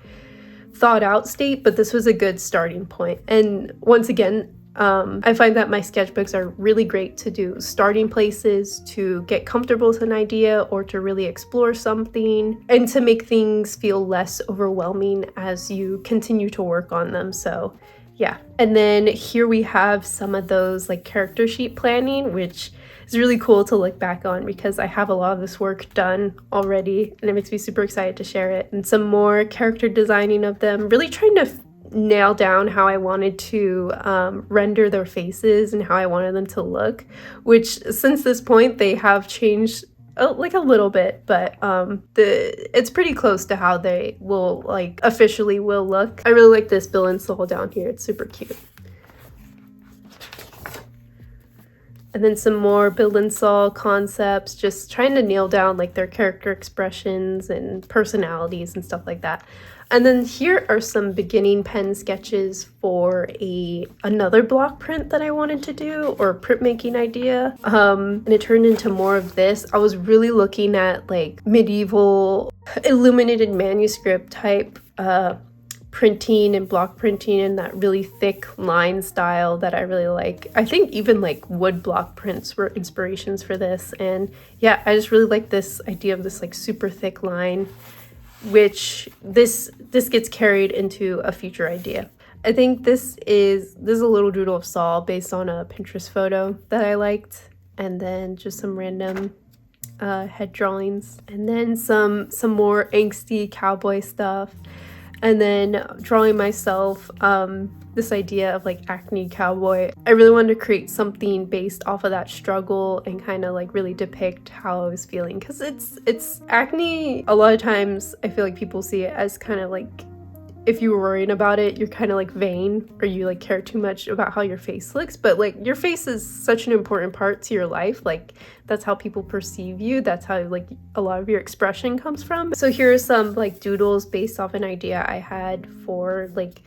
S1: thought out state, but this was a good starting point. And once again, I find that my sketchbooks are really great to do starting places, to get comfortable with an idea or to really explore something, and to make things feel less overwhelming as you continue to work on them. So yeah. And then here we have some of those like character sheet planning, which is really cool to look back on because I have a lot of this work done already and it makes me super excited to share it. And some more character designing of them, really trying to nail down how I wanted to render their faces and how I wanted them to look, which since this point they have changed like a little bit, but it's pretty close to how they will like officially will look. I really like this Bill and Saul down here. It's super cute. And then some more Bill and Saul concepts, just trying to nail down like their character expressions and personalities and stuff like that. And then here are some beginning pen sketches for another block print that I wanted to do, or a printmaking idea. And it turned into more of this. I was really looking at like medieval illuminated manuscript type printing and block printing and that really thick line style that I really like. I think even like wood block prints were inspirations for this. And yeah, I just really like this idea of this like super thick line, which this gets carried into a future idea. I think this is a little doodle of Saul based on a Pinterest photo that I liked, and then just some random head drawings, and then some more angsty cowboy stuff, and then drawing myself this idea of like acne cowboy. I really wanted to create something based off of that struggle and kind of like really depict how I was feeling, because it's acne. A lot of times I feel like people see it as kind of like, if you were worrying about it, you're kind of like vain, or you like care too much about how your face looks. But like your face is such an important part to your life. Like that's how people perceive you. That's how like a lot of your expression comes from. So here are some like doodles based off an idea I had for like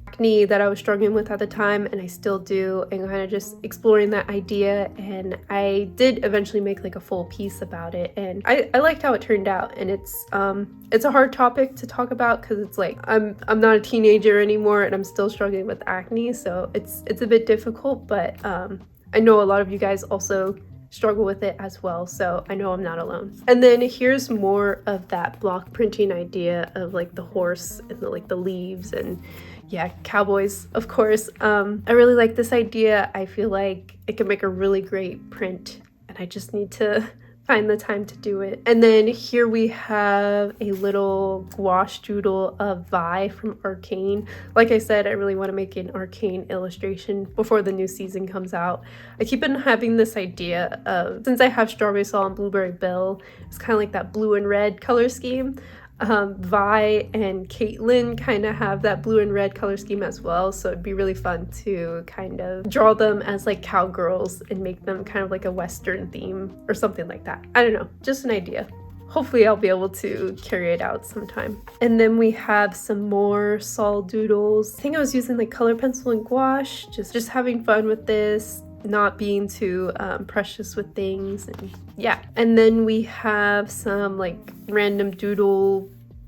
S1: acne that I was struggling with at the time, and I still do, and kind of just exploring that idea. And I did eventually make like a full piece about it, and I liked how it turned out. And it's a hard topic to talk about because it's like I'm not a teenager anymore and I'm still struggling with acne, so it's a bit difficult, but I know a lot of you guys also struggle with it as well, so I know I'm not alone. And then here's more of that block printing idea of like the horse and the leaves, and yeah, cowboys, of course. I really like this idea. I feel like it can make a really great print, and I just need to find the time to do it. And then here we have a little gouache doodle of Vi from Arcane. Like I said, I really want to make an Arcane illustration before the new season comes out. I keep on having this idea of, since I have Strawberry Saul and Blueberry Bill, it's kind of like that blue and red color scheme. Vi and Caitlin kind of have that blue and red color scheme as well, so it'd be really fun to kind of draw them as like cowgirls and make them kind of like a Western theme or something like that. I don't know, just an idea. Hopefully I'll be able to carry it out sometime. And then we have some more Saul doodles. I think I was using like color pencil and gouache, just having fun with this, not being too precious with things, and yeah. And then we have some like random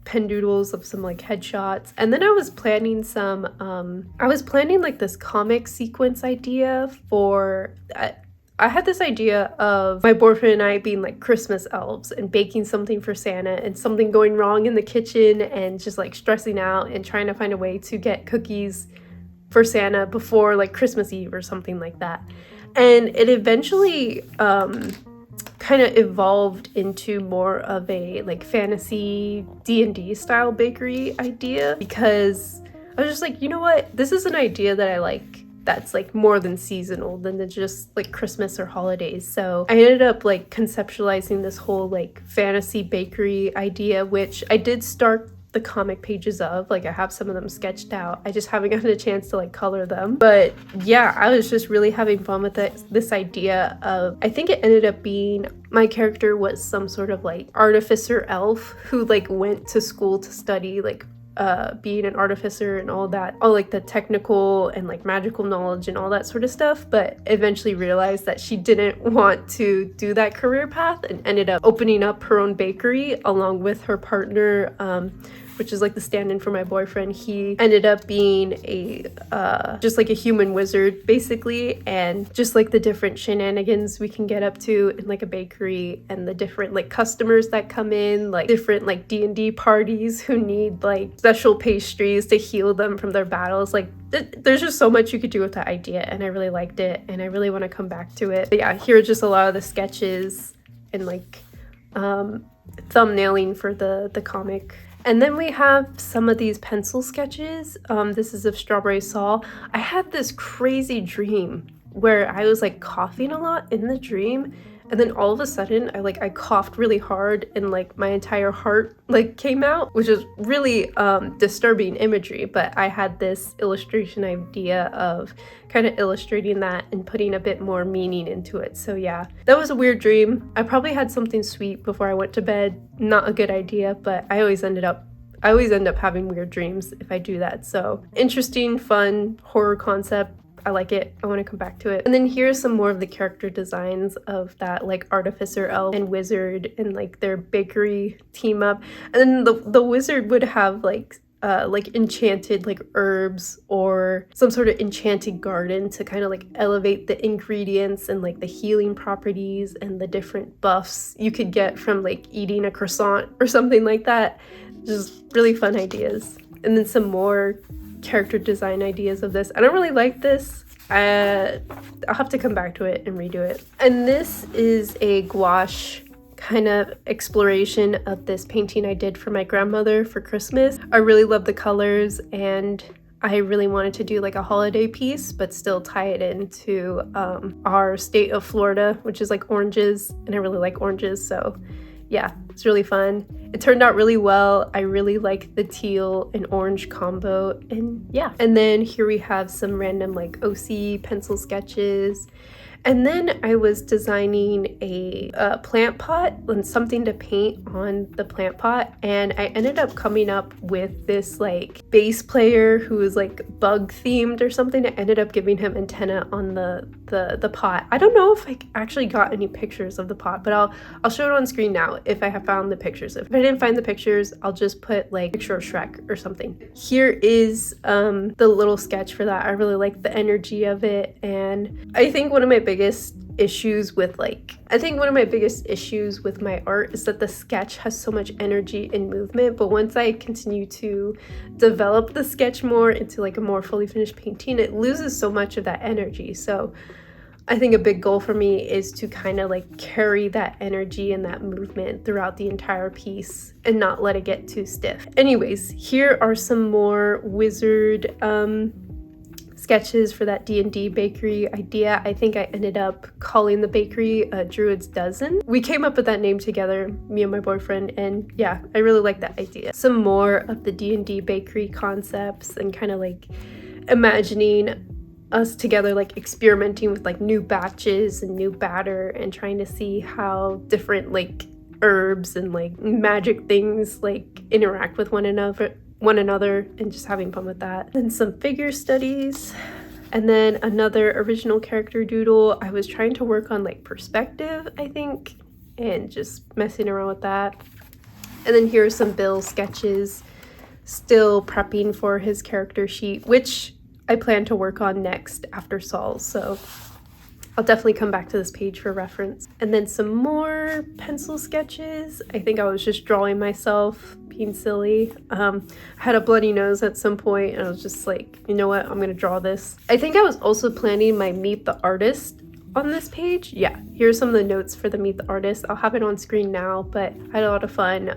S1: pen doodles of some like headshots. And then I was planning some like this comic sequence idea for I had this idea of my boyfriend and I being like Christmas elves and baking something for Santa, and something going wrong in the kitchen and just like stressing out and trying to find a way to get cookies for Santa before like Christmas Eve or something like that. And it eventually kind of evolved into more of a like fantasy D&D style bakery idea, because I was just like, you know what, this is an idea that I like, that's like more than seasonal than just like Christmas or holidays. So I ended up like conceptualizing this whole like fantasy bakery idea, which I did start the comic pages of. Like, I have some of them sketched out. I just haven't gotten a chance to like color them. But yeah, I was just really having fun with this idea of, I think it ended up being, my character was some sort of like artificer elf who like went to school to study like being an artificer and all that, all like the technical and like magical knowledge and all that sort of stuff, but eventually realized that she didn't want to do that career path and ended up opening up her own bakery along with her partner, which is like the stand-in for my boyfriend. He ended up being a just like a human wizard basically, and just like the different shenanigans we can get up to in like a bakery, and the different like customers that come in, like different like D&D parties who need like special pastries to heal them from their battles. Like there's just so much you could do with that idea, and I really liked it, and I really want to come back to it. But yeah, here are just a lot of the sketches and like thumbnailing for the comic. And then we have some of these pencil sketches. This is of Strawberry Saul. I had this crazy dream where I was like coughing a lot in the dream, and then all of a sudden I coughed really hard and like my entire heart like came out, which is really disturbing imagery. But I had this illustration idea of kind of illustrating that and putting a bit more meaning into it. So yeah, that was a weird dream. I probably had something sweet before I went to bed. Not a good idea, but I always end up having weird dreams if I do that. So interesting, fun horror concept. I like it. I want to come back to it. And then here's some more of the character designs of that like artificer elf and wizard and like their bakery team up. And then the wizard would have like enchanted like herbs or some sort of enchanted garden to kind of like elevate the ingredients and like the healing properties and the different buffs you could get from like eating a croissant or something like that. Just really fun ideas. And then some more character design ideas of this. I don't really like this. I'll have to come back to it and redo it. And this is a gouache kind of exploration of this painting I did for my grandmother for Christmas. I really love the colors, and I really wanted to do like a holiday piece but still tie it into our state of Florida, which is like oranges, and I really like oranges. So yeah, it's really fun. It turned out really well. I really like the teal and orange combo, and yeah. And then here we have some random like OC pencil sketches. And then I was designing a plant pot and something to paint on the plant pot, and I ended up coming up with this like bass player who was like bug themed or something. I ended up giving him antenna on the pot. I don't know if I actually got any pictures of the pot, but I'll show it on screen now if I have found the pictures. If I didn't find the pictures, I'll just put like picture of Shrek or something. Here is the little sketch for that. I really like the energy of it, and I think one of my biggest issues with my art is that the sketch has so much energy and movement, but once I continue to develop the sketch more into like a more fully finished painting, it loses so much of that energy. So I think a big goal for me is to kind of like carry that energy and that movement throughout the entire piece and not let it get too stiff. Anyways, here are some more wizard sketches for that D&D bakery idea. I think I ended up calling the bakery Druid's Dozen. We came up with that name together, me and my boyfriend, and yeah, I really like that idea. Some more of the D&D bakery concepts and kind of like imagining us together like experimenting with like new batches and new batter and trying to see how different like herbs and like magic things like interact with one another and just having fun with that. Then some figure studies, and then another original character doodle. I was trying to work on like perspective, I think, and just messing around with that. And then here are some Bill sketches, still prepping for his character sheet, which I plan to work on next after Saul, so I'll definitely come back to this page for reference. And then some more pencil sketches. I think I was just drawing myself, being silly. I had a bloody nose at some point, and I was just like, you know what, I'm gonna draw this. I think I was also planning my Meet the Artist on this page. Yeah, here's some of the notes for the Meet the Artist. I'll have it on screen now, but I had a lot of fun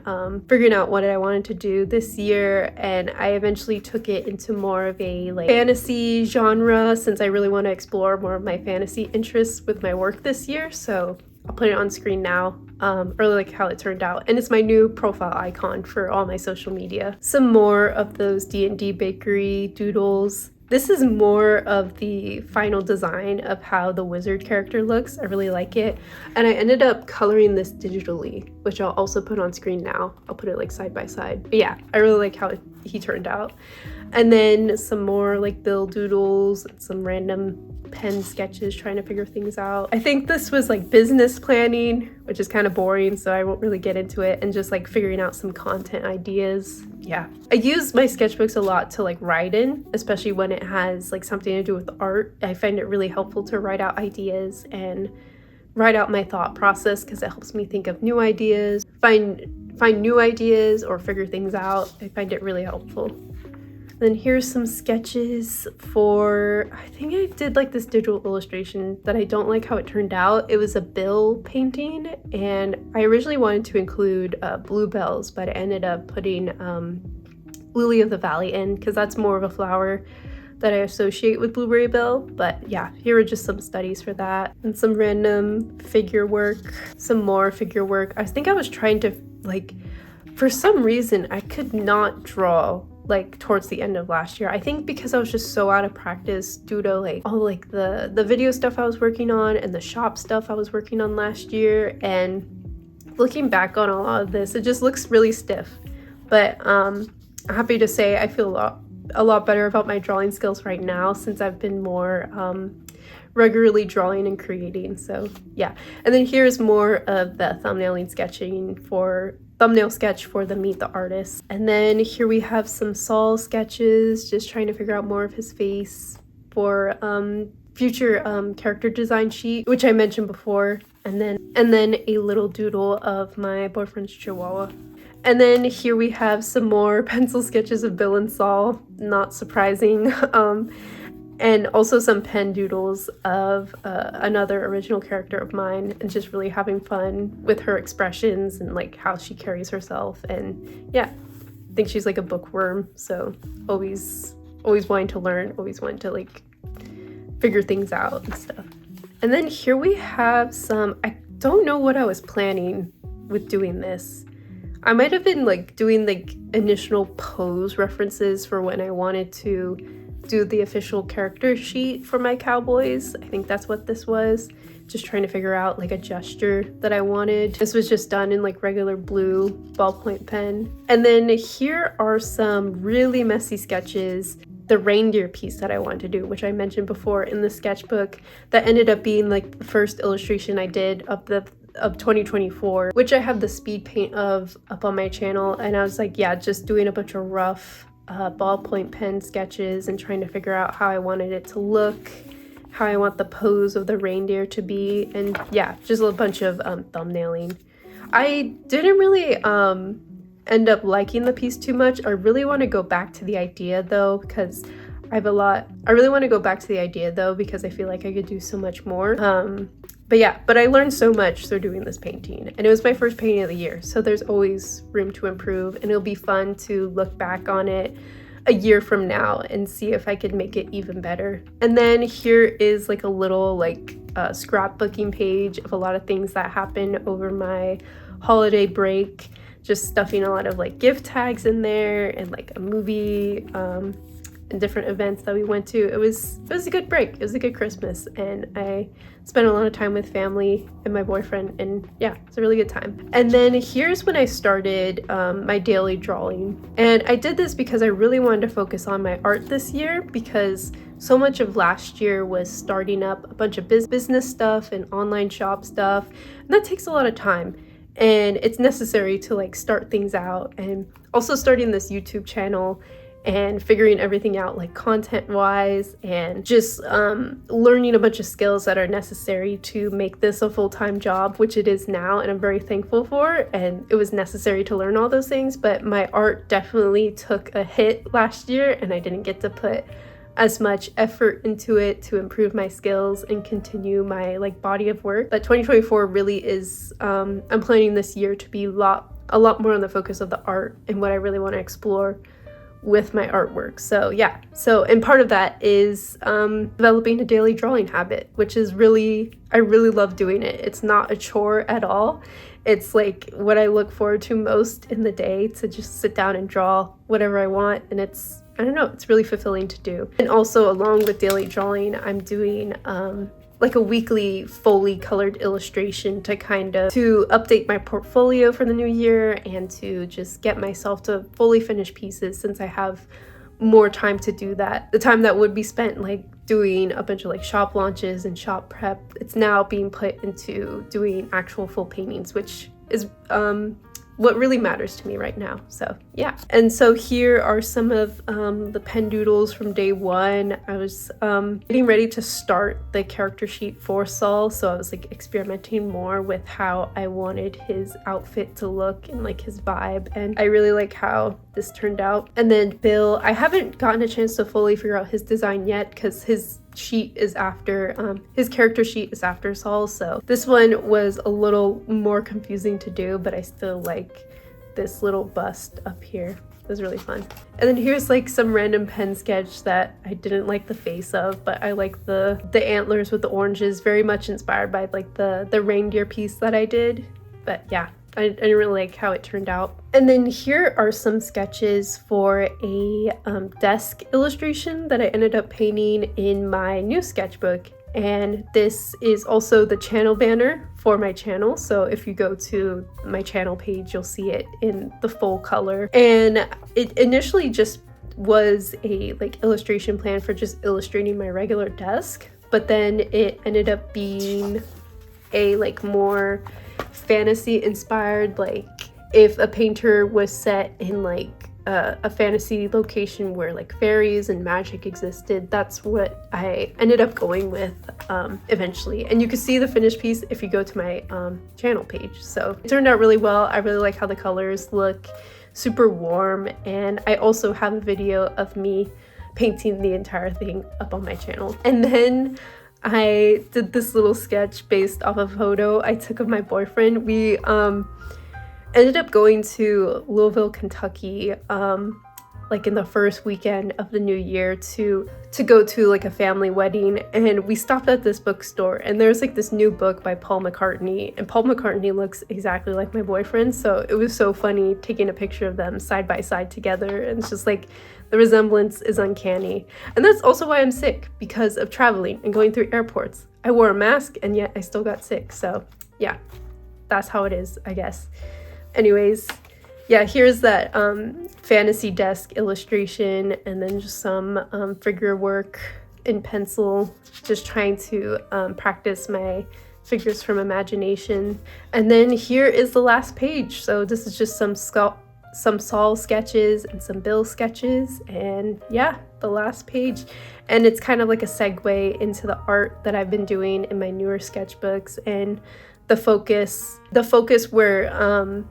S1: figuring out what I wanted to do this year, and I eventually took it into more of a like fantasy genre since I really want to explore more of my fantasy interests with my work this year. So I'll put it on screen now. I really like how it turned out, and it's my new profile icon for all my social media. Some more of those D&D bakery doodles. This is more of the final design of how the wizard character looks. I really like it. And I ended up coloring this digitally, which I'll also put on screen now. I'll put it like side by side. But yeah, I really like how he turned out. And then some more like Bill doodles, some random pen sketches trying to figure things out. I think this was like business planning, which is kind of boring, so I won't really get into it, and just like figuring out some content ideas. Yeah, I use my sketchbooks a lot to like write in, especially when it has like something to do with art. I find it really helpful to write out ideas and write out my thought process because it helps me think of new ideas, find new ideas or figure things out. I find it really helpful. Then here's some sketches for, I think I did like this digital illustration that I don't like how it turned out. It was a bill painting, and I originally wanted to include bluebells, but I ended up putting lily of the valley in because that's more of a flower that I associate with blueberry bill. But yeah, here are just some studies for that, and some random figure work, some more figure work. I think I was trying to like, for some reason I could not draw like towards the end of last year. I think because I was just so out of practice due to like all like the video stuff I was working on and the shop stuff I was working on last year. And looking back on a lot of this, it just looks really stiff. But I'm happy to say I feel a lot better about my drawing skills right now since I've been more regularly drawing and creating. So yeah. And then here's more of the thumbnail sketch for the Meet the Artist. And then here we have some Saul sketches, just trying to figure out more of his face for future character design sheet, which I mentioned before. And then a little doodle of my boyfriend's chihuahua. And then here we have some more pencil sketches of Bill and Saul, not surprising. And also some pen doodles of another original character of mine, and just really having fun with her expressions and like how she carries herself. And yeah, I think she's like a bookworm, so always wanting to learn, always wanting to like figure things out and stuff. And then here we have some, I don't know what I was planning with doing this. I might have been like doing like initial pose references for when I wanted to do the official character sheet for my cowboys. I think that's what this was. Just trying to figure out like a gesture that I wanted. This was just done in like regular blue ballpoint pen. And then here are some really messy sketches. The reindeer piece that I wanted to do, which I mentioned before in the sketchbook, that ended up being like the first illustration I did of 2024, which I have the speed paint of up on my channel. And I was like, yeah, just doing a bunch of rough ballpoint pen sketches and trying to figure out how I wanted it to look, how I want the pose of the reindeer to be, and yeah, just a bunch of thumbnailing. I didn't really end up liking the piece too much. I really want to go back to the idea though, because I really want to go back to the idea though, because I feel like I could do so much more. But I learned so much through doing this painting, and it was my first painting of the year, so there's always room to improve, and it'll be fun to look back on it a year from now and see if I could make it even better. And then here is like a little like scrapbooking page of a lot of things that happened over my holiday break, just stuffing a lot of like gift tags in there and like a movie and different events that we went to. It was a good break. It was a good Christmas, and I spent a lot of time with family and my boyfriend, and yeah, it's a really good time. And then here's when I started my daily drawing, and I did this because I really wanted to focus on my art this year, because so much of last year was starting up a bunch of business stuff and online shop stuff, and that takes a lot of time. And it's necessary to like start things out, and also starting this YouTube channel and figuring everything out like content wise, and just learning a bunch of skills that are necessary to make this a full-time job, which it is now, and I'm very thankful for. And it was necessary to learn all those things, but my art definitely took a hit last year, and I didn't get to put as much effort into it to improve my skills and continue my like body of work. But 2024 really is, I'm planning this year to be a lot more on the focus of the art and what I really want to explore with my artwork. So yeah, and part of that is developing a daily drawing habit, which is I really love doing it. It's not a chore at all. It's like what I look forward to most in the day, to just sit down and draw whatever I want, and I don't know, it's really fulfilling to do. And also along with daily drawing, I'm doing like a weekly fully colored illustration to update my portfolio for the new year and to just get myself to fully finish pieces, since I have more time to do that. The time that would be spent like doing a bunch of like shop launches and shop prep, it's now being put into doing actual full paintings, which is what really matters to me right now. So yeah, and so here are some of the pen doodles from day one. I was getting ready to start the character sheet for Saul, so I was like experimenting more with how I wanted his outfit to look and like his vibe, and I really like how this turned out. And then Bill, I haven't gotten a chance to fully figure out his design yet because his sheet is after his character sheet is after Saul, so this one was a little more confusing to do, but I still like this little bust up here. It was really fun. And then here's like some random pen sketch that I didn't like the face of, but I like the antlers with the oranges, very much inspired by like the reindeer piece that I did. But yeah, I didn't really like how it turned out. And then here are some sketches for a desk illustration that I ended up painting in my new sketchbook. And this is also the channel banner for my channel. So if you go to my channel page, you'll see it in the full color. And it initially just was a like illustration plan for just illustrating my regular desk, but then it ended up being a like more fantasy inspired, like if a painter was set in like a fantasy location where like fairies and magic existed, that's what I ended up going with eventually. And you can see the finished piece if you go to my channel page. So it turned out really well. I really like how the colors look super warm, and I also have a video of me painting the entire thing up on my channel. And then I did this little sketch based off of a photo I took of my boyfriend. We ended up going to Louisville, Kentucky, like in the first weekend of the new year to go to like a family wedding, and we stopped at this bookstore, and there's like this new book by Paul McCartney, and Paul McCartney looks exactly like my boyfriend, so it was so funny taking a picture of them side by side together, and it's just like the resemblance is uncanny. And that's also why I'm sick, because of traveling and going through airports. I wore a mask and yet I still got sick, so yeah, that's how it is, I guess. Anyways, yeah, here's that fantasy desk illustration, and then just some figure work in pencil, just trying to practice my figures from imagination. And then here is the last page. So this is just some Saul sketches and some Bill sketches, and yeah, the last page. And it's kind of like a segue into the art that I've been doing in my newer sketchbooks, and the focus where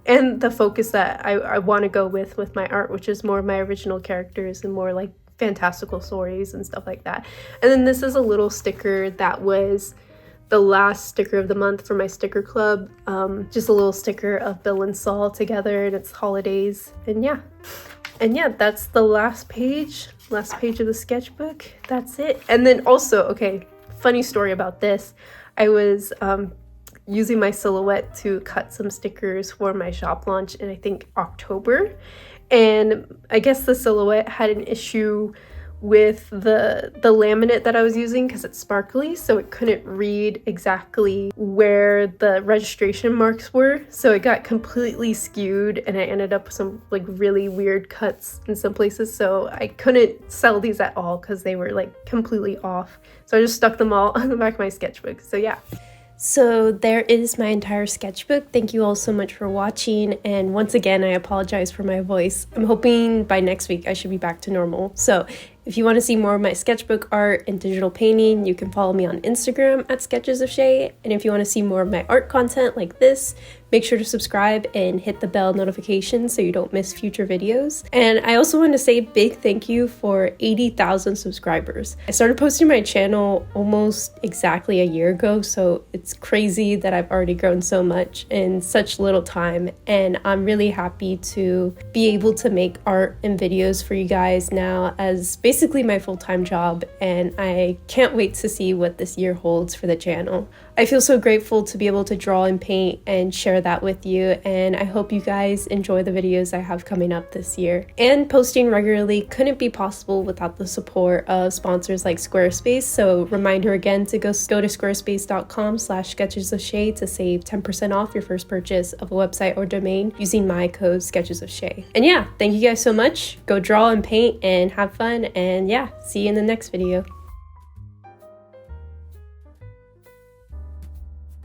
S1: and the focus that I want to go with my art, which is more of my original characters and more like fantastical stories and stuff like that. And then this is a little sticker that was the last sticker of the month for my sticker club. Just a little sticker of Bill and Saul together, and it's holidays. And yeah, that's the last page of the sketchbook. That's it. And then also, okay, funny story about this. I was using my silhouette to cut some stickers for my shop launch in I think October, and I guess the silhouette had an issue with the laminate that I was using because it's sparkly, so it couldn't read exactly where the registration marks were, so it got completely skewed, and I ended up with some like really weird cuts in some places, so I couldn't sell these at all because they were like completely off. So I just stuck them all on the back of my sketchbook. So yeah. So there is my entire sketchbook. Thank you all so much for watching, and once again I apologize for my voice. I'm hoping by next week I should be back to normal. So if you want to see more of my sketchbook art and digital painting, you can follow me on Instagram at Sketches of Shay, and if you want to see more of my art content like this, Make sure to subscribe and hit the bell notification so you don't miss future videos. And I also want to say big thank you for 80,000 subscribers. I started posting my channel almost exactly a year ago, so it's crazy that I've already grown so much in such little time, and I'm really happy to be able to make art and videos for you guys now as basically my full-time job, and I can't wait to see what this year holds for the channel. I feel so grateful to be able to draw and paint and share that with you, and I hope you guys enjoy the videos I have coming up this year. And posting regularly couldn't be possible without the support of sponsors like Squarespace, so reminder again to go to squarespace.com/sketchesofshay to save 10% off your first purchase of a website or domain using my code sketchesofshay. And yeah, thank you guys so much. Go draw and paint and have fun, and yeah, see you in the next video.